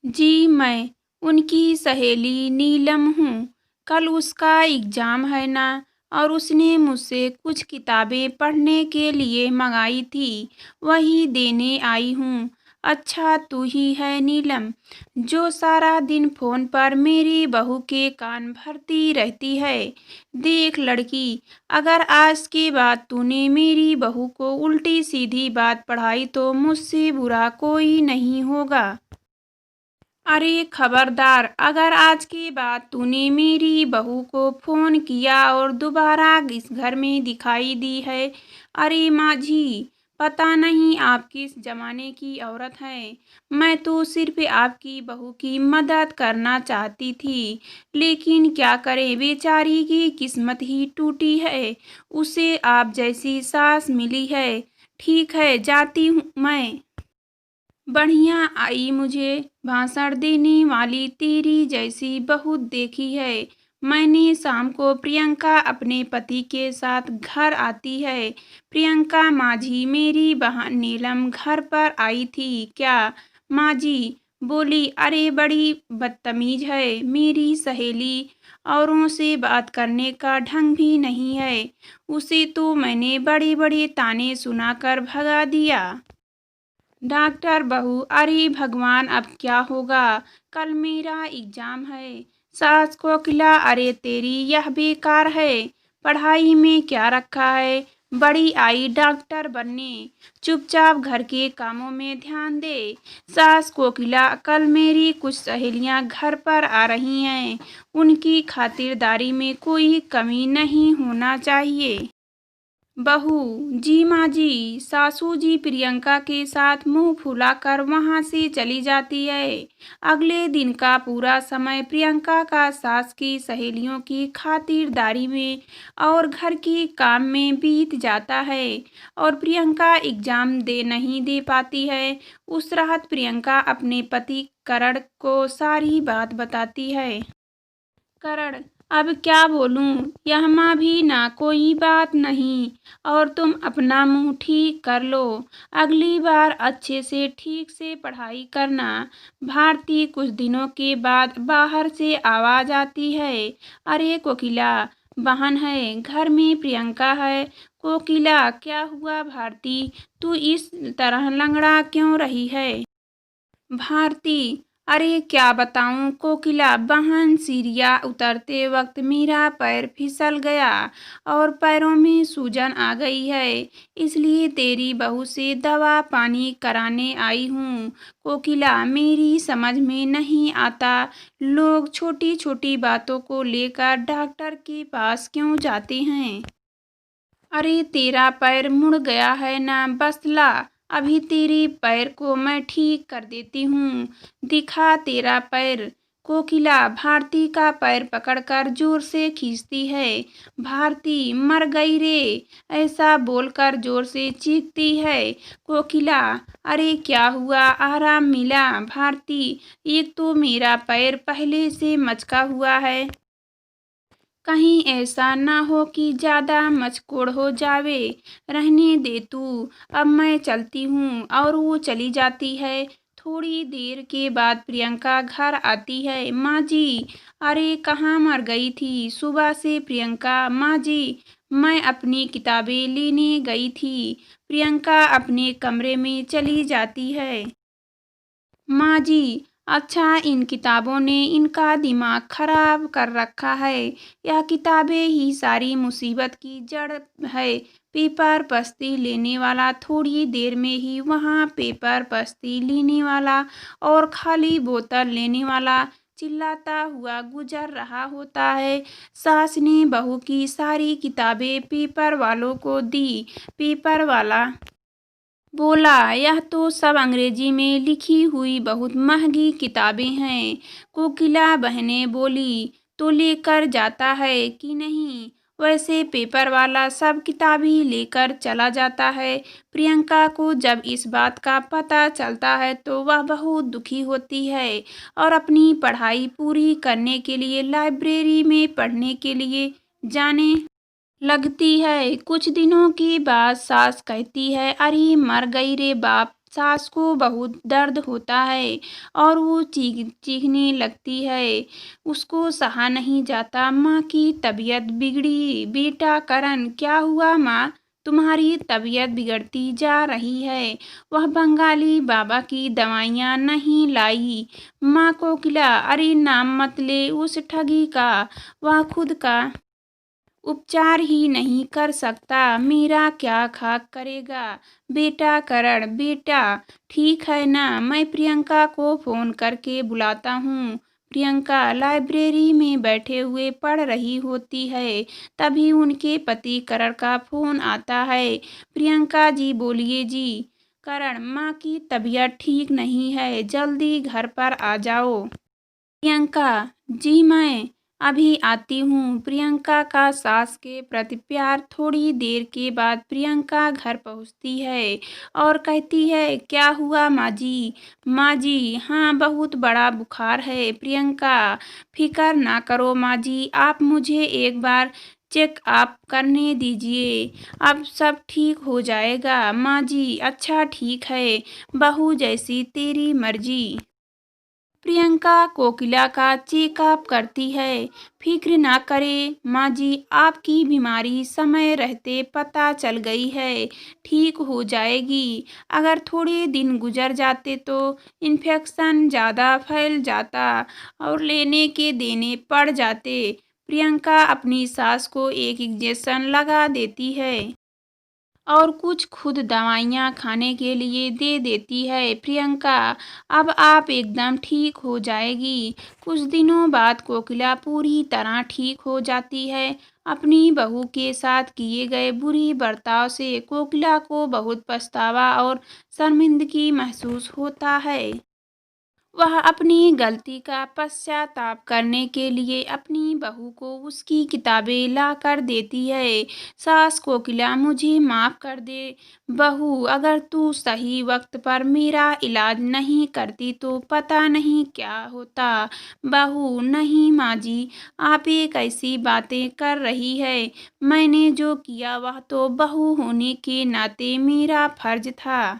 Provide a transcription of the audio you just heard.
जी, मैं उनकी सहेली नीलम हूँ। कल उसका एग्ज़ाम है ना, और उसने मुझसे कुछ किताबें पढ़ने के लिए मँगाई थी, वही देने आई हूँ। अच्छा तू ही है नीलम, जो सारा दिन फ़ोन पर मेरी बहू के कान भरती रहती है। देख लड़की, अगर आज के बाद तूने मेरी बहू को उल्टी-सीधी बात पढ़ाई तो मुझसे बुरा कोई नहीं होगा। अरे खबरदार, अगर आज के बाद तूने मेरी बहू को फोन किया और दोबारा इस घर में दिखाई दी है। अरे माँ जी, पता नहीं आप किस जमाने की औरत हैं। मैं तो सिर्फ आपकी बहू की मदद करना चाहती थी, लेकिन क्या करें, बेचारी की किस्मत ही टूटी है। उसे आप जैसी सास मिली है। ठीक है, जाती हूँ मैं। बढ़िया आई मुझे भाषण देने वाली, तेरी जैसी बहुत देखी है। मैंने शाम को प्रियंका अपने पति के साथ घर आती है। प्रियंका माझी मेरी बहन नीलम घर पर आई थी क्या? माँ जी बोली, अरे बड़ी बदतमीज है मेरी सहेली, औरों से बात करने का ढंग भी नहीं है। उसे तो मैंने बड़े बड़े ताने सुनाकर भगा दिया। डॉक्टर बहू, अरे भगवान अब क्या होगा, कल मेरा एग्जाम है। सास को खिला, अरे तेरी यह बेकार है, पढ़ाई में क्या रखा है, बड़ी आई डॉक्टर बनने, चुपचाप घर के कामों में ध्यान दे। सास को खिला, कल मेरी कुछ सहेलियां घर पर आ रही हैं, उनकी खातिरदारी में कोई कमी नहीं होना चाहिए। बहू, जी माँ जी, सासू जी प्रियंका के साथ मुंह फुलाकर वहां से चली जाती है। अगले दिन का पूरा समय प्रियंका का सास की सहेलियों की खातिरदारी में और घर के काम में बीत जाता है, और प्रियंका एग्जाम दे नहीं दे पाती है। उस रात प्रियंका अपने पति करण को सारी बात बताती है। करण, अब क्या बोलूं, यहाँ भी ना कोई बात नहीं, और तुम अपना मुंह ठीक कर लो। अगली बार अच्छे से ठीक से पढ़ाई करना। भारती कुछ दिनों के बाद बाहर से आवाज आती है, अरे कोकिला बहन है, घर में प्रियंका है। कोकिला, क्या हुआ भारती, तू इस तरह लंगड़ा क्यों रही है? भारती, अरे क्या बताऊं कोकिला बहन, सीढ़ियाँ उतरते वक्त मेरा पैर फिसल गया और पैरों में सूजन आ गई है, इसलिए तेरी बहू से दवा पानी कराने आई हूँ। कोकिला, मेरी समझ में नहीं आता, लोग छोटी छोटी बातों को लेकर डॉक्टर के पास क्यों जाते हैं। अरे तेरा पैर मुड़ गया है ना, बस ला, अभी तेरे पैर को मैं ठीक कर देती हूँ, दिखा तेरा पैर। कोकिला भारती का पैर पकड़कर जोर से खींचती है। भारती, मर गई रे, ऐसा बोलकर जोर से चीखती है। कोकिला, अरे क्या हुआ, आराम मिला? भारती, एक तो मेरा पैर पहले से मचका हुआ है, कहीं ऐसा ना हो कि ज़्यादा मचकोड़ हो जावे। रहने दे तू, अब मैं चलती हूँ, और वो चली जाती है। थोड़ी देर के बाद प्रियंका घर आती है। माँ जी, अरे कहाँ मर गई थी सुबह से प्रियंका? माँ जी, मैं अपनी किताबें लेने गई थी। प्रियंका अपने कमरे में चली जाती है। माँ जी, अच्छा इन किताबों ने इनका दिमाग खराब कर रखा है। यह किताबें ही सारी मुसीबत की जड़ है। पेपर पस्ती लेने वाला थोड़ी देर में ही वहाँ पेपर पस्ती लेने वाला और खाली बोतल लेने वाला चिल्लाता हुआ गुजर रहा होता है। सास ने बहू की सारी किताबें पेपर वालों को दी। पेपर वाला बोला, यह तो सब अंग्रेजी में लिखी हुई बहुत महंगी किताबें हैं। कोकिला बहनें बोली, तो लेकर जाता है कि नहीं? वैसे पेपर वाला सब किताबें लेकर चला जाता है। प्रियंका को जब इस बात का पता चलता है तो वह बहुत दुखी होती है, और अपनी पढ़ाई पूरी करने के लिए लाइब्रेरी में पढ़ने के लिए जाने लगती है। कुछ दिनों के बाद सास कहती है, अरे मर गई रे बाप, सास को बहुत दर्द होता है और वो चीखने लगती है। उसको सहा नहीं जाता। माँ की तबीयत बिगड़ी। बेटा करण, क्या हुआ माँ? तुम्हारी तबीयत बिगड़ती जा रही है। वह बंगाली बाबा की दवाइयाँ नहीं लाई। माँ कोकिला, अरे नाम मत ले उस ठगी का। वह खुद का उपचार ही नहीं कर सकता, मेरा क्या खाक करेगा। बेटा करण, बेटा ठीक है ना? मैं प्रियंका को फोन करके बुलाता हूँ। प्रियंका लाइब्रेरी में बैठे हुए पढ़ रही होती है। तभी उनके पति करण का फोन आता है। प्रियंका जी बोलिए जी। करण, माँ की तबीयत ठीक नहीं है, जल्दी घर पर आ जाओ। प्रियंका, जी मैं अभी आती हूँ। प्रियंका का सास के प्रति प्यार। थोड़ी देर के बाद प्रियंका घर पहुँचती है और कहती है, क्या हुआ माँ जी? माँ जी, हाँ बहुत बड़ा बुखार है। प्रियंका, फिक्र ना करो माँ जी, आप मुझे एक बार चेक अप करने दीजिए, अब सब ठीक हो जाएगा। माँ जी, अच्छा ठीक है, बहू जैसी तेरी मर्जी। प्रियंका कोकिला का चेकअप करती है। फिक्र ना करें माँ जी, आपकी बीमारी समय रहते पता चल गई है, ठीक हो जाएगी। अगर थोड़े दिन गुजर जाते तो इन्फेक्शन ज़्यादा फैल जाता और लेने के देने पड़ जाते। प्रियंका अपनी सास को एक इंजेक्शन लगा देती है और कुछ खुद दवाइयाँ खाने के लिए दे देती है। प्रियंका, अब आप एकदम ठीक हो जाएगी। कुछ दिनों बाद कोकिला पूरी तरह ठीक हो जाती है। अपनी बहू के साथ किए गए बुरी बर्ताव से कोकिला को बहुत पछतावा और शर्मिंदगी महसूस होता है। वह अपनी गलती का पश्चाताप करने के लिए अपनी बहू को उसकी किताबें ला कर देती है। सास कोकिला, मुझे माफ़ कर दे बहू, अगर तू सही वक्त पर मेरा इलाज नहीं करती तो पता नहीं क्या होता। बहू, नहीं माँ जी, आप ये कैसी बातें कर रही है? मैंने जो किया वह तो बहू होने के नाते मेरा फर्ज था।